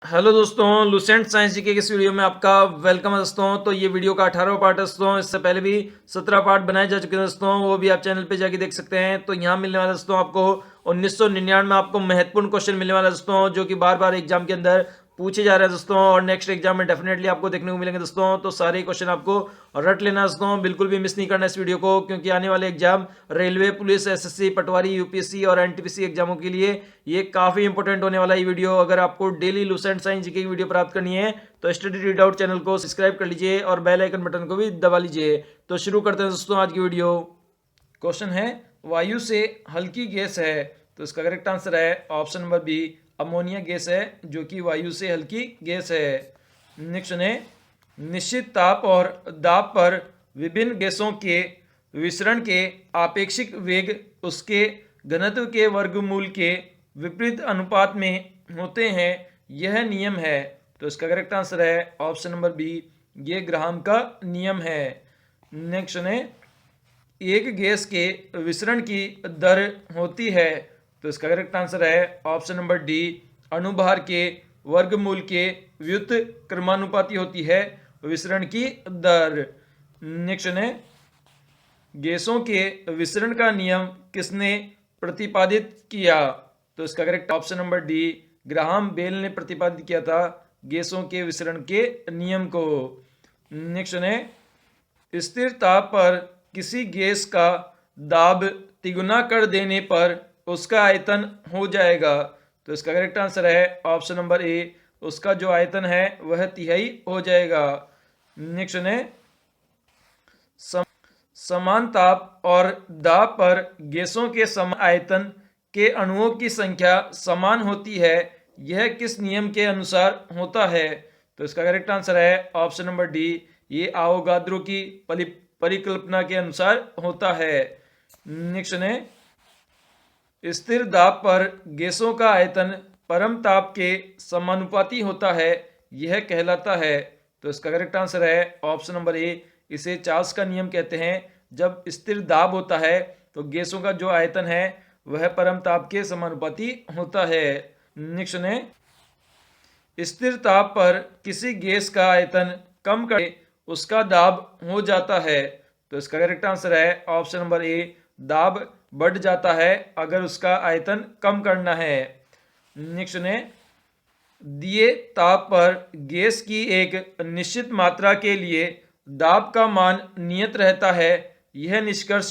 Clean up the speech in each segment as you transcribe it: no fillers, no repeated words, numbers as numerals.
Hello दोस्तों, Lucent science GK के इस वीडियो में आपका वेलकम है दोस्तों। तो ये वीडियो का 18वां पार्ट है दोस्तों। इससे पहले भी 17 पार्ट बनाए जा चुके हैं दोस्तों, वो भी आप चैनल पे जाके देख सकते हैं। तो यहाँ मिलने वाला दोस्तों आपको 1999 में आपको महत्वपूर्ण क्वेश्चन मिलने वाला है दोस्तों, जो कि बार बार एग्जाम के अंदर पूछे जा रहे हैं दोस्तों, और नेक्स्ट एग्जाम में डेफिनेटली आपको देखने को मिलेंगे दोस्तों। तो सारे क्वेश्चन आपको रट लेना दोस्तों, बिल्कुल भी मिस नहीं करना इस वीडियो को, क्योंकि आने वाले एग्जाम रेलवे, पुलिस, एसएससी, पटवारी, यूपीएससी और एनटीपीसी एग्जामों के लिए ये काफी इंपॉर्टेंट होने वाला ये वीडियो। अगर आपको डेली लुसेंट साइंस जीके की वीडियो प्राप्त करनी है तो स्टडी रीड आउट चैनल को सब्सक्राइब कर लीजिए और बेल आइकन बटन को भी दबा लीजिए। तो शुरू करते हैं दोस्तों आज की वीडियो। क्वेश्चन है, वायु से हल्की गैस है, तो इसका करेक्ट आंसर है option number B, ammonia gas है, जो कि वायु से हल्की गैस है। नेक्स्ट है, निश्चित ताप और दाब पर विभिन्न गैसों के विसरण के आपेक्षिक वेग उसके घनत्व के वर्गमूल के विपरीत अनुपात में होते हैं, यह नियम है। तो इसका करेक्ट आंसर है ऑप्शन नंबर बी, ये ग्राहम का नियम है। नेक्स्ट है, एक गैस के विसरण की दर होती है, तो इसका करेक्ट आंसर है ऑप्शन नंबर डी, अणुभार के वर्गमूल के व्युत क्रमानुपाती होती है विसरण की दर। नेक्स्ट है, गैसों के विसरण का नियम किसने प्रतिपादित किया, तो इसका correct option number D, Graham Bell ने प्रतिपादित किया था गैसों के विसरण के नियम को। नेक्स्ट है, स्थिर ताप पर किसी गैस का दाब तिगुना कर देने पर उसका आयतन हो जाएगा, तो इसका करेक्ट आंसर है ऑप्शन नंबर ए, उसका जो आयतन है वह तिहाई हो जाएगा। नेक्स्ट है, समान ताप और दाब पर गैसों के समान आयतन के अणुओं की संख्या समान होती है, यह किस नियम के अनुसार होता है, तो इसका करेक्ट आंसर है ऑप्शन नंबर डी, ये आवोगाद्रो की परिकल्पना के अनुसार होता है। नेक्स्ट है, स्थिर दाब पर गैसों का आयतन परम ताप के समानुपाती होता है, यह कहलाता है, तो इसका करेक्ट आंसर है ऑप्शन नंबर ए, इसे चार्ल्स का नियम कहते हैं। जब स्थिर दाब होता है तो गैसों का जो आयतन है वह परम ताप के समानुपाती होता है। नेक्स्ट है, स्थिर ताप पर किसी गैस का आयतन कम कर उसका दाब हो जाता है, तो इसका करेक्ट आंसर है ऑप्शन नंबर ए, दाब बढ़ जाता है अगर उसका आयतन कम करना है। नेक्स्ट है, दिए ताप पर गैस की एक निश्चित मात्रा के लिए दाब का मान नियत रहता है, यह निष्कर्ष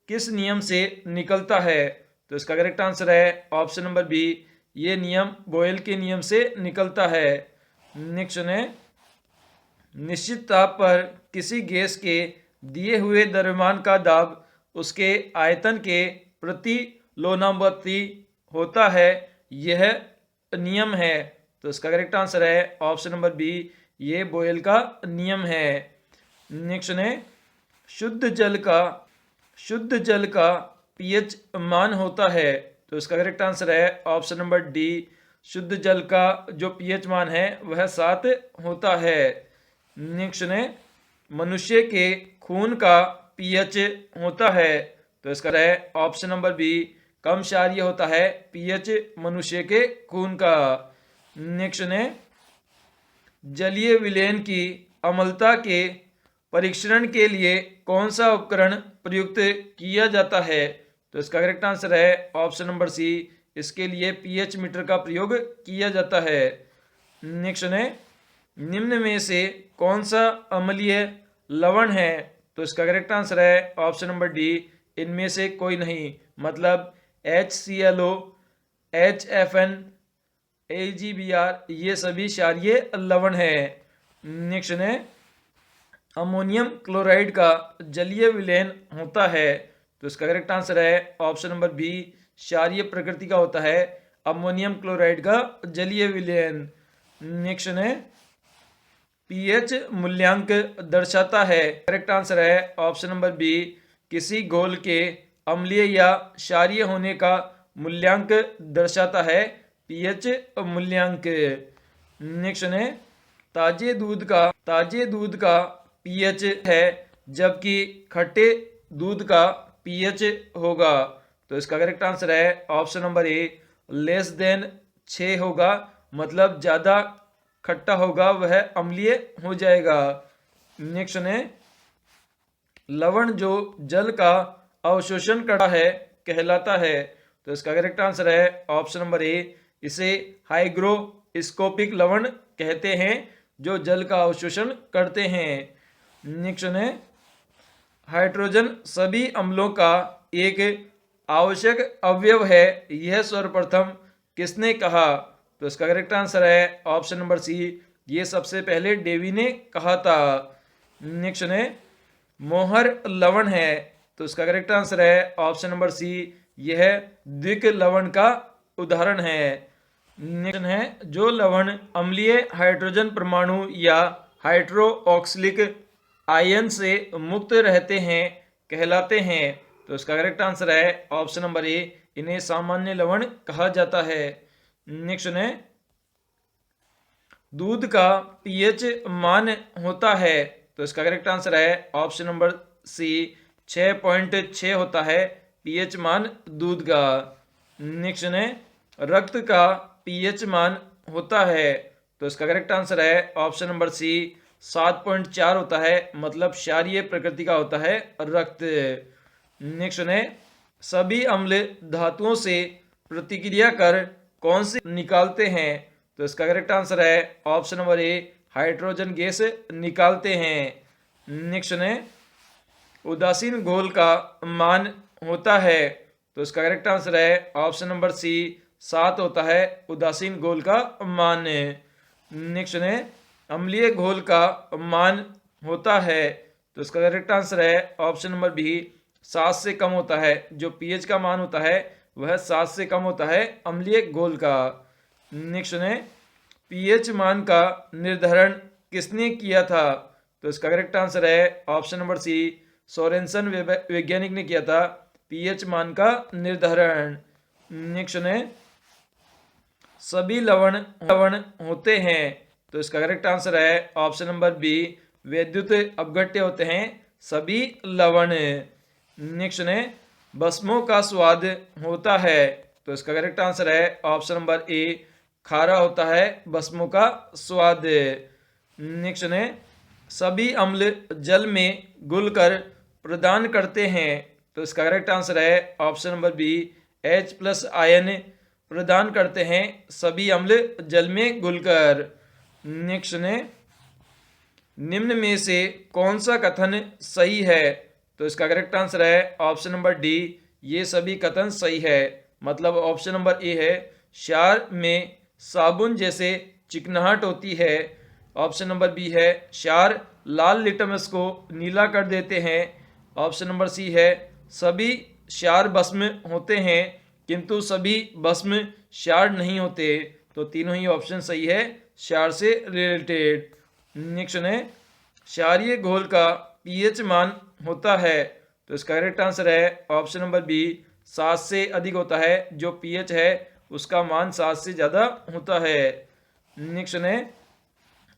किस नियम से निकलता है, तो इसका करेक्ट आंसर है ऑप्शन नंबर बी, ये नियम बोयल के नियम से निकलता है। नेक्स्ट है, निश्चित ताप पर किसी गैस के दिए हुए द्रव्यमान का दाब उसके आयतन के प्रति लोनानुपाती होता है, यह नियम है, तो इसका करेक्ट आंसर है ऑप्शन नंबर बी, ये बोयल का नियम है। नेक्स्ट है, शुद्ध जल का पीएच मान होता है, तो इसका करेक्ट आंसर है ऑप्शन नंबर डी, शुद्ध जल का जो पीएच मान है वह 7 होता है। नेक्स्ट है, मनुष्य के खून का पीएच होता है, तो इसका है ऑप्शन नंबर बी, कम क्षारीय होता है पीएच मनुष्य के खून का। नेक्स्ट है, जलीय विलयन की अम्लता के परीक्षण के लिए कौन सा उपकरण प्रयुक्त किया जाता है, तो इसका करेक्ट आंसर है ऑप्शन नंबर सी, इसके लिए पीएच मीटर का प्रयोग किया जाता है। नेक्स्ट है, निम्न में से कौन सा अम्लीय लवण है, तो इसका करेक्ट आंसर है ऑप्शन नंबर डी, इनमें से कोई नहीं, मतलब HClO, HFN, AgBr ये सभी क्षारीय लवण है। नेक्स्ट है, अमोनियम क्लोराइड का जलीय विलयन होता है, तो इसका करेक्ट आंसर है ऑप्शन नंबर बी, क्षारीय प्रकृति का होता है अमोनियम क्लोराइड का जलीय विलयन। नेक्स्ट है, पीएच मूल्यांक दर्शाता है, करेक्ट आंसर है ऑप्शन नंबर बी, किसी घोल के अम्लीय या क्षारीय होने का मूल्यांक दर्शाता है पीएच मूल्यांक। नेक्स्ट है, ताजे दूध का पीएच है जबकि खट्टे दूध का पीएच होगा, तो इसका करेक्ट आंसर है option number A, less than 6 होगा मतलब ज़्यादा खट्टा होगा वह अम्लीय हो जाएगा। नेक्स्ट है लवण जो जल का अवशोषण करता है कहलाता है। तो इसका करेक्ट आंसर है ऑप्शन नंबर ए, इसे हाइग्रोस्कोपिक लवण कहते हैं जो जल का अवशोषण करते हैं। नेक्स्ट है हाइड्रोजन सभी अम्लों का एक आवश्यक अवयव है, यह सर्वप्रथम किसने कहा? तो इसका करेक्ट आंसर है ऑप्शन नंबर सी, ये सबसे पहले डेवी ने कहा था। नेक्स्ट है मोहर लवण है। तो इसका करेक्ट आंसर है ऑप्शन नंबर सी, यह द्विक लवण का उदाहरण है। नेक्स्ट है जो लवण अम्लीय हाइड्रोजन परमाणु या हाइड्रोक्सिलिक आयन से मुक्त रहते हैं कहलाते हैं। तो इसका करेक्ट आंसर है ऑप्शन नंबर ए, इन्हें सामान्य लवण कहा जाता है। नेक्स्ट है दूध का पीएच मान होता है। तो इसका करेक्ट आंसर है ऑप्शन नंबर सी, 6.6 होता है पीएच मान दूध का। नेक्स्ट है रक्त का पीएच मान होता है। तो इसका करेक्ट आंसर है ऑप्शन नंबर सी, 7.4 होता है, मतलब क्षारीय प्रकृति का होता है रक्त। नेक्स्ट है सभी अम्ल धातुओं से प्रतिक्रिया कर कौन सी निकालते हैं? तो इसका करेक्ट आंसर है option number A, hydrogen gas निकालते हैं। नेक्स्ट है उदासीन घोल का मान होता है। तो इसका करेक्ट आंसर है ऑप्शन नंबर सी, 7 होता है उदासीन घोल का मान। नेक्स्ट है अम्लीय घोल का मान होता है। तो इसका करेक्ट आंसर है ऑप्शन नंबर बी, 7 से कम होता है। जो पीएच का मान होता है वह 7 से कम होता है अम्लीय घोल का। नेक्स्ट है पीएच मान का निर्धारण किसने किया था? तो इसका करेक्ट आंसर है ऑप्शन नंबर सी, सोरेनसन वैज्ञानिक ने किया था पीएच मान का निर्धारण। नेक्स्ट है सभी लवण होते हैं। तो इसका करेक्ट आंसर है ऑप्शन नंबर बी, वैद्युत अपघट्य होते हैं सभी लवण। नेक्स्ट है भस्मों का स्वाद होता है। तो इसका करेक्ट आंसर है ऑप्शन नंबर ए, खारा होता है भस्मों का स्वाद। नेक्स्ट है सभी अम्ल जल में घुलकर प्रदान करते हैं। तो इसका करेक्ट आंसर है option number B, H+ ion प्रदान करते हैं सभी अम्ल जल में घुलकर। नेक्स्ट है निम्न में से कौन सा कथन सही है? तो इसका करेक्ट आंसर है ऑप्शन नंबर डी, ये सभी कथन सही है। मतलब ऑप्शन नंबर ए है क्षार में साबुन जैसे चिकनाहट होती है। ऑप्शन नंबर बी है क्षार लाल लिटमस को नीला कर देते हैं। ऑप्शन नंबर सी है सभी क्षार भस्म होते हैं किंतु सभी भस्म क्षार नहीं होते। तो तीनों ही ऑप्शन सही है क्षार से रिलेटेड। नेक्स्ट है क्षारीय घोल का पीएच मान होता है। तो इसका करेक्ट आंसर है ऑप्शन नंबर बी, 7 से अधिक होता है। जो पीएच है उसका मान 7 से ज़्यादा होता है। नेक्स्ट है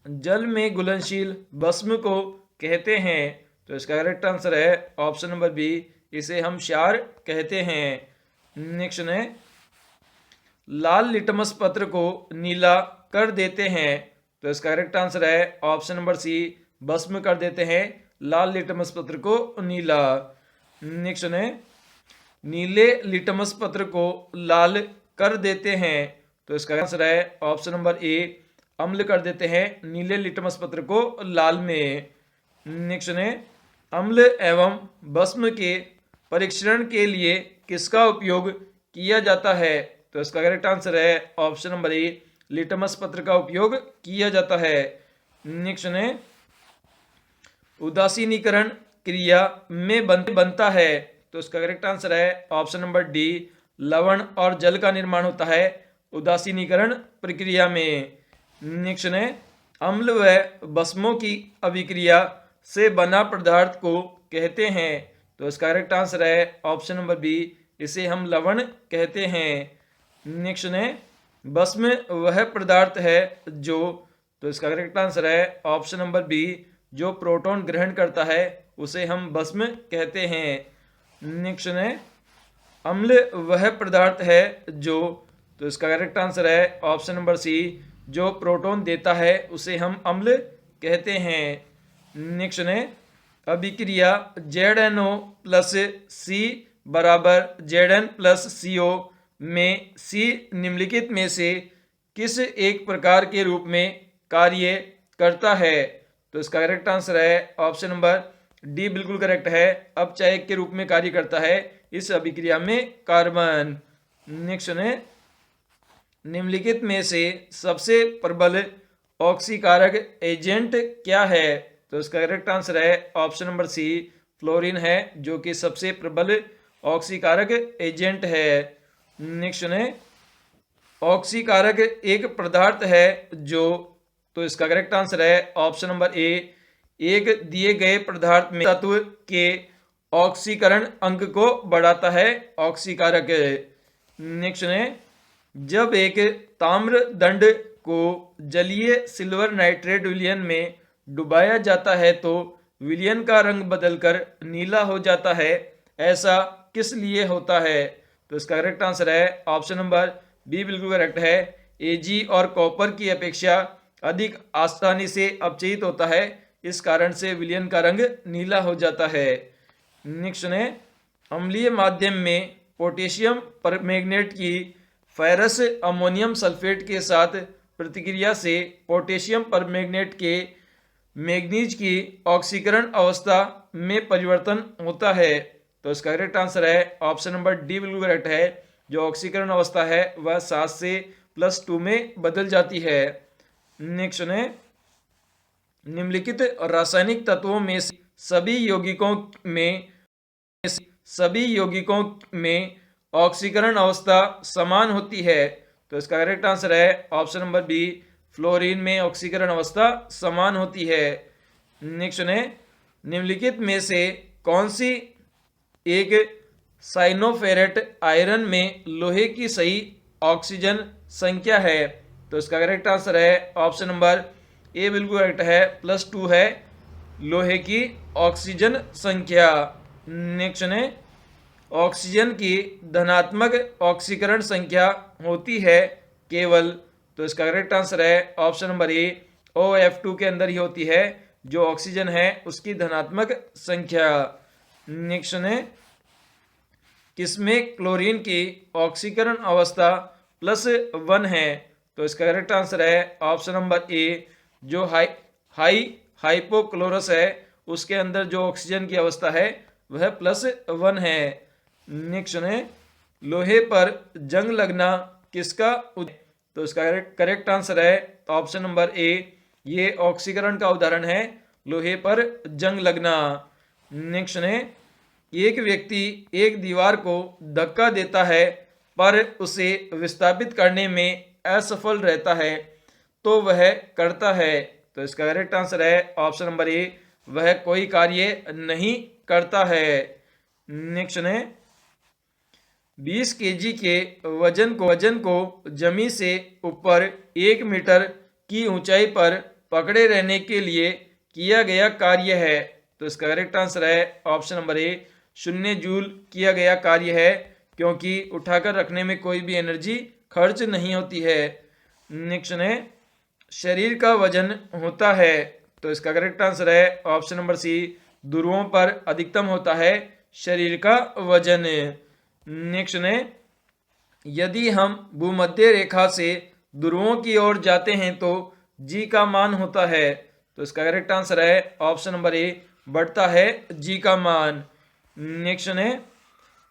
जल में घुलनशील भस्म को कहते हैं। तो इसका करेक्ट आंसर है ऑप्शन नंबर बी, इसे हम क्षार कहते हैं। नेक्स्ट है लाल लिटमस पत्र को नीला कर देते हैं। तो इसका करेक्ट आंसर है ऑप्शन नंबर सी, भस्म कर देते हैं लाल लिटमस पत्र को नीला। नेक्स्ट है नीले लिटमस पत्र को लाल कर देते हैं। तो इसका आंसर है ऑप्शन नंबर ए, अम्ल कर देते हैं नीले लिटमस पत्र को लाल में। नेक्स्ट है अम्ल एवं भस्म के परीक्षण के लिए किसका उपयोग किया जाता है? तो इसका करेक्ट आंसर है ऑप्शन नंबर ए, लिटमस पत्र का उपयोग किया जाता है। नेक्स्ट है उदासीनीकरण क्रिया में बनता है। तो इसका करेक्ट आंसर है ऑप्शन नंबर डी, लवण और जल का निर्माण होता है उदासीनीकरण प्रक्रिया में। नेक्स्ट है अम्ल व भस्मों की अभिक्रिया से बना पदार्थ को कहते हैं। तो इसका करेक्ट आंसर है ऑप्शन नंबर बी, इसे हम लवण कहते हैं। नेक्स्ट है भस्म वह पदार्थ है जो, तो इसका करेक्ट आंसर है ऑप्शन नंबर बी, जो प्रोटॉन ग्रहण करता है उसे हम भस्म कहते हैं। नेक्स्ट है अम्ल वह पदार्थ है जो, तो इसका करेक्ट आंसर है ऑप्शन नंबर सी, जो प्रोटॉन देता है उसे हम अम्ल कहते हैं। नेक्स्ट है अभिक्रिया ZnO प्लस C बराबर Zn प्लस CO में C निम्नलिखित में से किस एक प्रकार के रूप में कार्य करता है? तो इसका करेक्ट आंसर है ऑप्शन नंबर डी, बिल्कुल करेक्ट है। अपचायक के रूप में कार्य करता है इस अभिक्रिया में कार्बन। नेक्स्ट है निम्नलिखित में से सबसे प्रबल ऑक्सीकारक एजेंट क्या है? तो इसका करेक्ट आंसर है ऑप्शन नंबर सी, फ्लोरीन है, जो कि सबसे प्रबल ऑक्सीकारक एजेंट है। नेक्स्ट है ऑक्सीकारक एक पदार्थ है जो, तो इसका करेक्ट आंसर है ऑप्शन नंबर ए, एक दिए गए पदार्थ में तत्व के ऑक्सीकरण अंक को बढ़ाता है ऑक्सीकारक। नेक्स्ट है जब एक ताम्र दंड को जलीय सिल्वर नाइट्रेट विलयन में डुबाया जाता है तो विलयन का रंग बदलकर नीला हो जाता है, ऐसा किस लिए होता है? तो इसका करेक्ट आंसर है ऑप्शन नंबर बी, बिल्कुल करेक्ट है। एजी और कॉपर की अपेक्षा अधिक आसानी से अपचयित होता है, इस कारण से विलयन का रंग नीला हो जाता है। नेक्स्ट है अम्लीय माध्यम में पोटेशियम परमैंगनेट की फेरस अमोनियम सल्फेट के साथ प्रतिक्रिया से पोटेशियम परमैंगनेट के मैग्नीज की ऑक्सीकरण अवस्था में परिवर्तन होता है। तो इसका करेक्ट आंसर है ऑप्शन नंबर डी, बिल्कुल करेक्ट है। जो ऑक्सीकरण अवस्था है वह 7 से +2 में बदल जाती है। नेक्स्ट है निम्नलिखित रासायनिक तत्वों में सभी यौगिकों में ऑक्सीकरण अवस्था समान होती है। तो इसका करेक्ट आंसर है ऑप्शन नंबर बी, फ्लोरीन में ऑक्सीकरण अवस्था समान होती है। नेक्स्ट है निम्नलिखित में से कौन सी एक साइनोफेरेट आयरन में लोहे की सही ऑक्सीजन संख्या है? तो इसका करेक्ट आंसर है ऑप्शन नंबर ए, बिल्कुल करेक्ट है, +2 है लोहे की ऑक्सीजन संख्या। नेक्स्ट है ऑक्सीजन की धनात्मक ऑक्सीकरण संख्या होती है केवल, तो इसका करेक्ट आंसर है ऑप्शन नंबर ए, OF2 के अंदर ही होती है जो ऑक्सीजन है उसकी धनात्मक संख्या। नेक्स्ट है किसमें क्लोरीन की ऑक्सीकरण अवस्था +1 है? तो इसका करेक्ट आंसर है ऑप्शन नंबर ए, जो हाइपोक्लोरस है उसके अंदर जो ऑक्सीजन की अवस्था है वह +1 है। नेक्स्ट है लोहे पर जंग लगना किसका? तो इसका करेक्ट आंसर है ऑप्शन नंबर ए, ये ऑक्सीकरण का उदाहरण है लोहे पर जंग लगना। नेक्स्ट है एक व्यक्ति एक दीवार को धक्का देता है पर उसे विस्थापित करने में असफल रहता है तो वह करता है। तो इसका करेक्ट आंसर है ऑप्शन नंबर ए, वह कोई कार्य नहीं करता है। नेक्स्ट है 20 kg के वजन को जमीन से ऊपर 1 मीटर की ऊंचाई पर पकड़े रहने के लिए किया गया कार्य है। तो इसका करेक्ट आंसर है ऑप्शन नंबर ए, 0 जूल किया गया कार्य है, क्योंकि उठाकर रखने में कोई भी एनर्जी खर्च नहीं होती है। नेक्स्ट है शरीर का वजन होता है। तो इसका करेक्ट आंसर है ऑप्शन नंबर सी, ध्रुवों पर अधिकतम होता है शरीर का वजन। नेक्स्ट है यदि हम भूमध्य रेखा से ध्रुवों की ओर जाते हैं तो जी का मान होता है। तो इसका करेक्ट आंसर है ऑप्शन नंबर ए, बढ़ता है जी का मान। नेक्स्ट है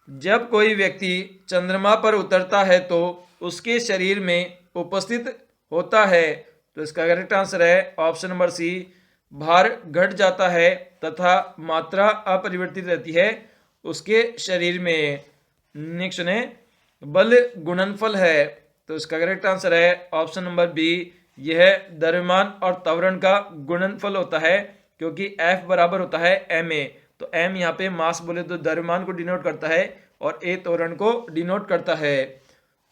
जब कोई व्यक्ति चंद्रमा पर उतरता है तो उसके शरीर में उपस्थित होता है। तो इसका करेक्ट आंसर है ऑप्शन नंबर सी, भार घट जाता है तथा मात्रा अपरिवर्तित रहती है उसके शरीर में। नेक्स्ट है बल गुणनफल है। तो इसका करेक्ट आंसर है ऑप्शन नंबर बी, यह द्रव्यमान और त्वरण का गुणनफल होता है, क्योंकि F बराबर होता है ma। तो m यहाँ पे मास बोले तो द्रव्यमान को डिनोट करता है और a त्वरण को डिनोट करता है।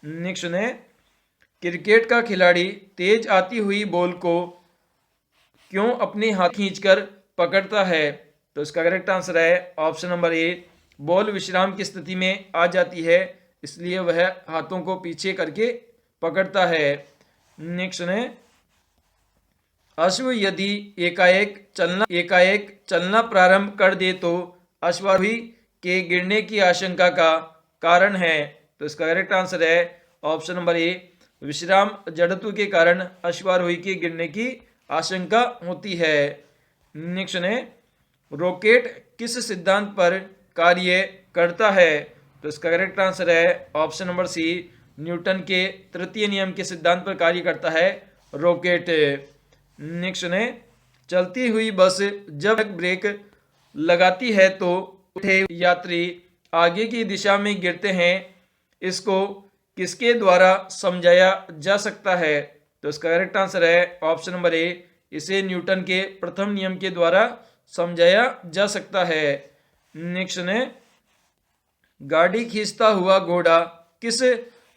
नेक्स्ट है क्रिकेट का खिलाड़ी तेज आती हुई बॉल को क्यों अपने हाथ खींचकर पकड़ता है? तो इसका करेक्ट आंसर है ऑप्शन नंबर ए, बॉल विश्राम की स्थिति में आ जाती है इसलिए वह हाथों को पीछे करके पकड़ता है। नेक्स्ट है अश्व यदि एकाएक चलना प्रारंभ कर दे तो अश्वारोही के गिरने की आशंका का कारण है। तो इसका करेक्ट आंसर है ऑप्शन नंबर ए, विश्राम जड़त्व के कारण अश्वारोही के गिरने की आशंका होती है। नेक्स्ट है रॉकेट किस सिद्धांत पर कार्य करता है। तो इसका करेक्ट आंसर है ऑप्शन नंबर सी, न्यूटन के तृतीय नियम के सिद्धांत पर कार्य करता है रॉकेट। नेक्स्ट है चलती हुई बस जब ब्रेक लगाती है तो उठे यात्री आगे की दिशा में गिरते हैं, इसको किसके द्वारा समझाया जा सकता है। तो इसका करेक्ट आंसर है ऑप्शन नंबर ए, इसे न्यूटन के प्रथम नियम के द्वारा समझाया जा सकता है। नेक्स्ट है गाड़ी खींचता हुआ घोड़ा किस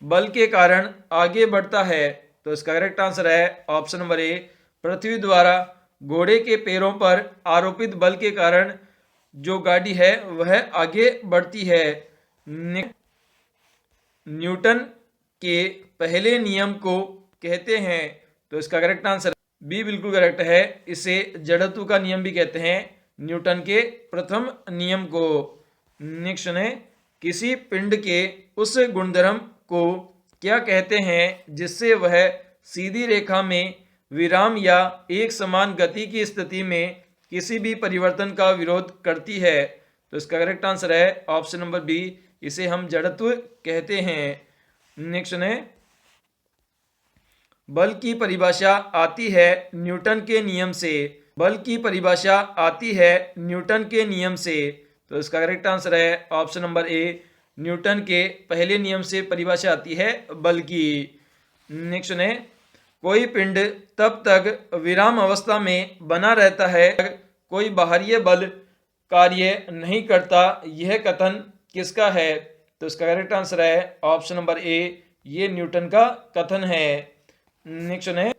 बल के कारण आगे बढ़ता है। तो इसका करेक्ट आंसर है ऑप्शन नंबर ए, पृथ्वी द्वारा घोड़े के पैरों पर आरोपित बल के कारण जो गाड़ी है वह आगे बढ़ती है। न्यूटन के पहले नियम को कहते हैं। तो इसका करेक्ट आंसर बी बिल्कुल करेक्ट है, इसे जड़त्व का नियम भी कहते हैं, न्यूटन के प्रथम नियम को। नेक्स्ट है किसी पिंड के उस गुणधर्म को क्या कहते हैं जिससे वह सीधी रेखा में विराम या एक समान गति की स्थिति में किसी भी परिवर्तन का विरोध करती है। तो इसका करेक्ट आंसर है ऑप्शन नंबर बी, इसे हम जड़त्व कहते हैं। नेक्स्ट है बल की परिभाषा आती है न्यूटन के नियम से। बल की परिभाषा आती है न्यूटन के नियम से। तो इसका करेक्ट आंसर है ऑप्शन नंबर ए, न्यूटन के पहले नियम से परिभाषा आती है बल की। नेक्स्ट है कोई पिंड तब तक विराम अवस्था में बना रहता है कोई बाहरी बल कार्य नहीं करता, यह कथन किसका है। तो इसका करेक्ट आंसर है ऑप्शन नंबर ए, ये न्यूटन का कथन है। नेक्स्ट है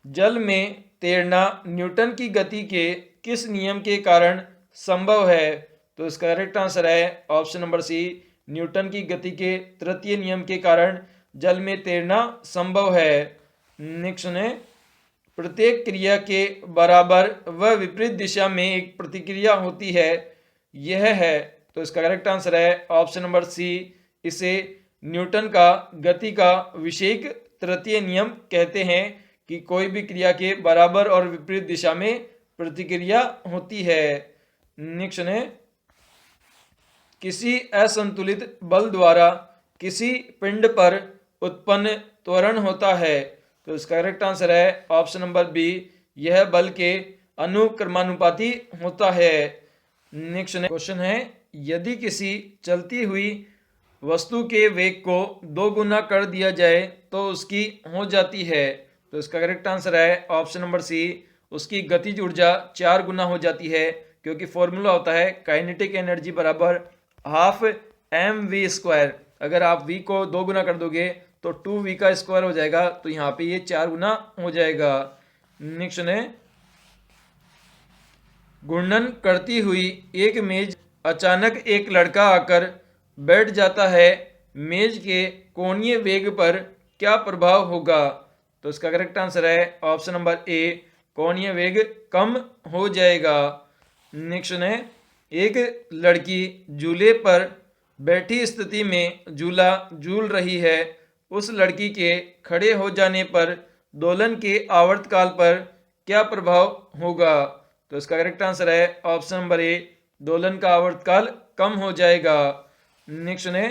जल में तैरना न्यूटन की गति के किस नियम के कारण संभव है। तो इसका करेक्ट आंसर है ऑप्शन नंबर सी, न्यूटन की गति के तृतीय नियम के कारण जल में तैरना संभव है। नेक्स्ट है प्रत्येक क्रिया के बराबर व विपरीत दिशा में एक प्रतिक्रिया होती है, यह है। तो इसका करेक्ट आंसर है ऑप्शन नंबर सी, इसे न्यूटन का गति का विषयिक तृतीय नियम कहते हैं कि कोई भी क्रिया के बराबर और विपरीत दिशा में प्रतिक्रिया होती है। नेक्स्ट है किसी असंतुलित बल द्वारा किसी पिंड पर उत्पन्न त्वरण होता है। तो इसका करेक्ट आंसर है ऑप्शन नंबर बी, यह बल के अनुक्रमानुपाती होता है। नेक्स्ट क्वेश्चन है यदि किसी चलती हुई वस्तु के वेग को 2 गुना कर दिया जाए तो उसकी हो जाती है। तो इसका करेक्ट आंसर है ऑप्शन नंबर सी, उसकी गतिज ऊर्जा 4 गुना हो जाती है, क्योंकि फॉर्मूला होता है काइनेटिक एनर्जी बराबर हाफ mv²। अगर आप v को 2 गुना कर दोगे तो 2v का स्क्वायर हो जाएगा, तो यहाँ पे ये 4 गुना हो जाएगा। नेक्स्ट है घूर्णन करती हुई एक मेज अचानक एक लड़का आकर बैठ जाता है, मेज के कोणीय वेग पर क्या प्रभाव होगा। तो इसका करेक्ट आंसर है ऑप्शन नंबर ए, कोणीय वेग कम हो जाएगा। नेक्स्ट है एक लड़की झूले पर बैठी स्थिति में झूला झूल रही है, उस लड़की के खड़े हो जाने पर दोलन के आवर्तकाल पर क्या प्रभाव होगा। तो इसका करेक्ट आंसर है ऑप्शन नंबर ए, दोलन का आवर्तकाल कम हो जाएगा। नेक्स्ट है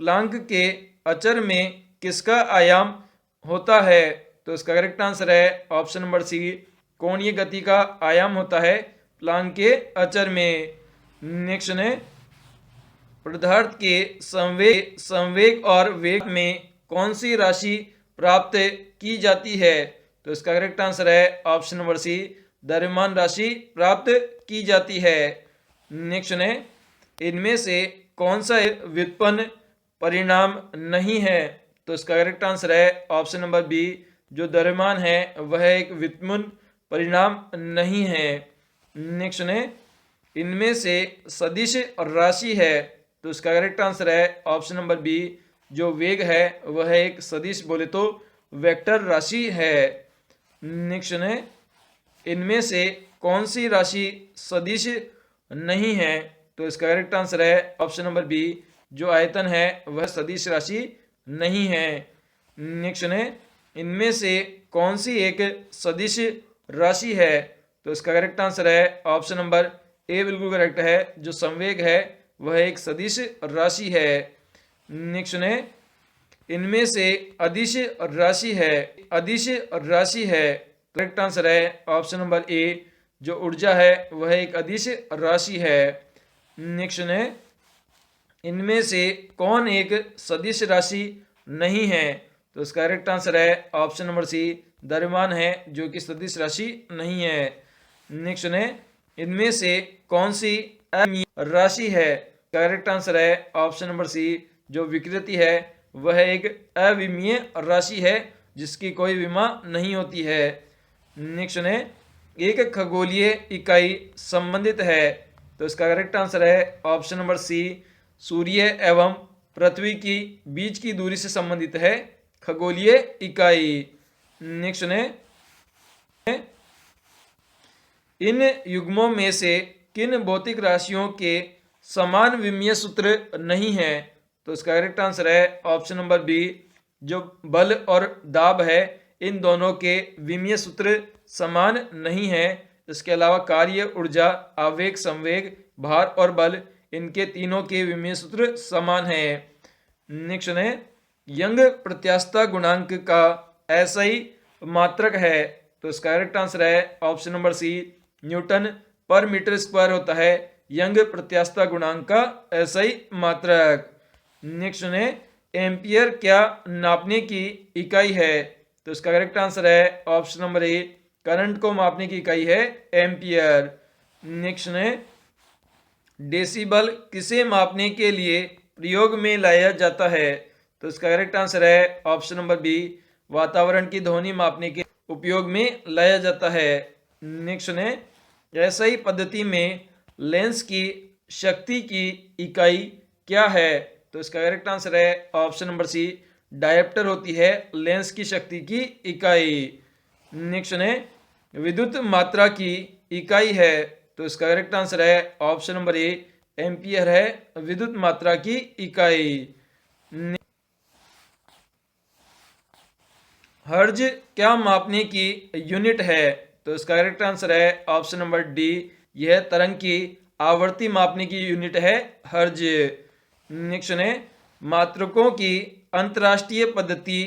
प्लांक के अचर में किसका आयाम होता है। तो इसका करेक्ट आंसर है ऑप्शन नंबर सी, कोणीय गति का आयाम होता है प्लांक के अचर में। नेक्स्ट है पदार्थ के संवेग और वेग में कौन सी राशि प्राप्त की जाती है। तो इसका करेक्ट आंसर है ऑप्शन नंबर सी, द्रव्यमान राशि प्राप्त की जाती है। नेक्स्ट है इनमें से कौन सा व्युत्पन्न परिणाम नहीं है। तो इसका करेक्ट आंसर है ऑप्शन नंबर बी, जो द्रव्यमान है वह एक व्युत्पन्न परिणाम नहीं है। नेक्स्ट है इनमें से सदिश राशि है, तो इसका करेक्ट आंसर है ऑप्शन नंबर बी। जो वेग है वह एक सदिश बोले तो वेक्टर राशि है। नेक्स्ट है, इनमें से कौन सी राशि सदिश नहीं है? तो इसका करेक्ट आंसर है ऑप्शन नंबर बी। जो आयतन है वह सदिश राशि नहीं है। नेक्स्ट है, इनमें से कौन सी एक सदिश राशि है? तो इसका करेक्ट आंसर है ऑप्शन नंबर ए बिल्कुल करेक्ट है। जो संवेग है वह एक सदिश राशि है। नेक्स्ट है, इनमें से अदिश राशि है, अदिश राशि है। करेक्ट आंसर है ऑप्शन नंबर ए। जो ऊर्जा है वह एक अदिश राशि है। नेक्स्ट है, इनमें से कौन एक सदिश राशि नहीं है? तो इसका करेक्ट आंसर है ऑप्शन नंबर सी, द्रव्यमान है जो कि सदिश राशि नहीं है। नेक्स्ट है, इनमें से कौन सी अविमीय राशि है? करेक्ट आंसर है ऑप्शन नंबर सी। जो विकृति है वह एक अविमीय राशि है जिसकी कोई विमा नहीं होती है। नेक्स्ट है, एक खगोलीय इकाई संबंधित है। तो इसका करेक्ट आंसर है ऑप्शन नंबर सी, सूर्य एवं पृथ्वी की बीच की दूरी से संबंधित है खगोलीय इकाई। नेक्स्ट है, इन युग्मों में से किन भौतिक राशियों के समान विमीय सूत्र नहीं है? तो इसका करेक्ट आंसर है ऑप्शन नंबर बी। जो बल और दाब है इन दोनों के विमीय सूत्र समान नहीं है। इसके अलावा कार्य, ऊर्जा, आवेग, संवेग, भार और बल, इनके तीनों के विमीय सूत्र समान है। नेक्स्ट है, यंग प्रत्यास्थता गुणांक का एसआई मात्रक है। तो इसका करेक्ट आंसर है ऑप्शन नंबर सी, न्यूटन पर मीटर स्क्वायर होता है यंग प्रत्यास्थता गुणांक का एसआई मात्रक। नेक्स्ट है, एम्पियर क्या नापने की इकाई है? तो इसका करेक्ट आंसर है ऑप्शन नंबर ए, करंट को मापने की इकाई है एम्पियर। नेक्स्ट है, डेसिबल किसे मापने के लिए प्रयोग में लाया जाता है? तो इसका करेक्ट आंसर है ऑप्शन नंबर बी, वातावरण की ध्वनि मापने के उपयोग में लाया जाता है। नेक्स्ट है, एसआई पद्धति में लेंस की शक्ति की इकाई क्या है? तो इसका करेक्ट आंसर है ऑप्शन नंबर सी, डायोप्टर होती है लेंस की शक्ति की इकाई। नेक्स्ट है, विद्युत मात्रा की इकाई है। तो इसका करेक्ट आंसर है ऑप्शन नंबर ए, एम्पियर है विद्युत मात्रा की इकाई। हर्ज क्या मापने की यूनिट है? तो इसका करेक्ट आंसर है ऑप्शन नंबर डी, यह तरंग की आवृत्ति मापने की यूनिट है हर्ज। नेक्स्ट है, मात्रकों की अंतरराष्ट्रीय पद्धति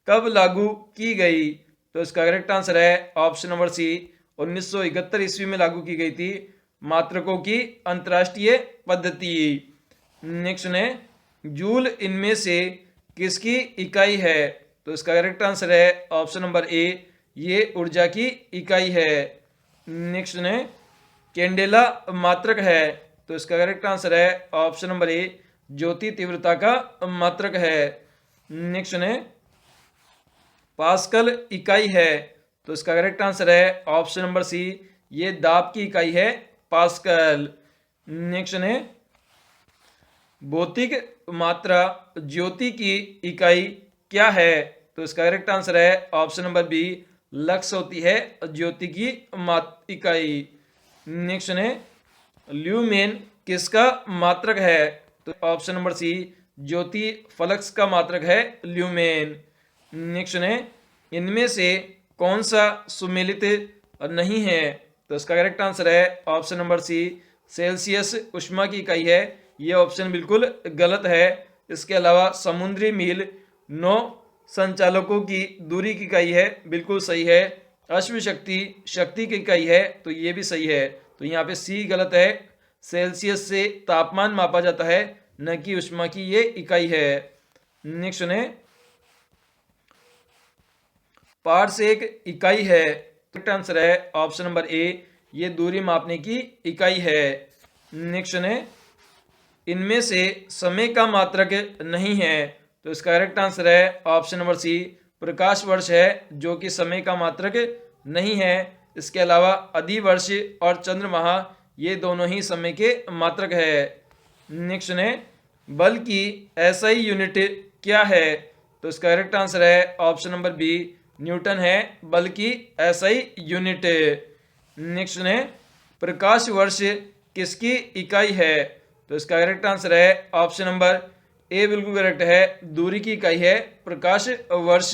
कब लागू की गई? तो इसका करेक्ट आंसर है ऑप्शन नंबर सी, 1971 ईस्वी में लागू की गई थी मात्रकों की अंतरराष्ट्रीय पद्धति। नेक्स्ट है, जूल इनमें से किसकी इकाई है? तो इसका करेक्ट आंसर है ऑप्शन नंबर ए, ये ऊर्जा की इकाई है। नेक्स्ट है, कैंडेला मात्रक है। तो इसका करेक्ट आंसर है ऑप्शन नंबर ए, ज्योति तीव्रता का मात्रक है। नेक्स्ट है, पास्कल इकाई है। तो इसका करेक्ट आंसर है ऑप्शन नंबर सी, ये दाब की इकाई है पास्कल। नेक्स्ट है, भौतिक मात्रा ज्योति की इकाई क्या है? तो इसका करेक्ट आंसर है ऑप्शन नंबर बी, लक्स होती है ज्योति की इकाई। नेक्स्ट है, ल्यूमेन किसका मात्रक है? तो ऑप्शन नंबर सी, ज्योति फ्लक्स का मात्रक है ल्यूमेन। नेक्स्ट है, इनमें से कौन सा सुमेलित नहीं है? तो इसका करेक्ट आंसर है ऑप्शन नंबर सी, सेल्सियस ऊष्मा की इकाई है। यह ऑप्शन बिल्कुल गलत है। इसके अलावा समुद्री मील 9 संचालकों की दूरी की इकाई है, बिल्कुल सही है। अश्व शक्ति शक्ति की इकाई है, तो ये भी सही है। तो यहाँ पे सी गलत है। सेल्सियस से तापमान मापा जाता है, न कि ऊष्मा की ये इकाई है। नेक्स्ट है, पार्ट्स एक इकाई है। करेक्ट आंसर है ऑप्शन नंबर ए, ये दूरी मापने की इकाई है। नेक्स्ट है, इनमें से समय का मात्रक नहीं है। तो इसका करेक्ट आंसर है ऑप्शन नंबर सी, प्रकाश वर्ष है जो कि समय का मात्रक नहीं है। इसके अलावा अधिवर्ष और चंद्रमाह ये दोनों ही समय के मात्रक है। नेक्स्ट है, बल्कि एसआई यूनिट क्या है? तो इसका करेक्ट आंसर है ऑप्शन नंबर बी, न्यूटन है, बल्कि एसआई यूनिट। नेक्स्ट है, प्रकाश वर्ष किसकी इकाई है? तो इसका करेक्ट आंसर है ऑप्शन नंबर ए, बिल्कुल करेक्ट है, दूरी की इकाई है प्रकाश वर्ष।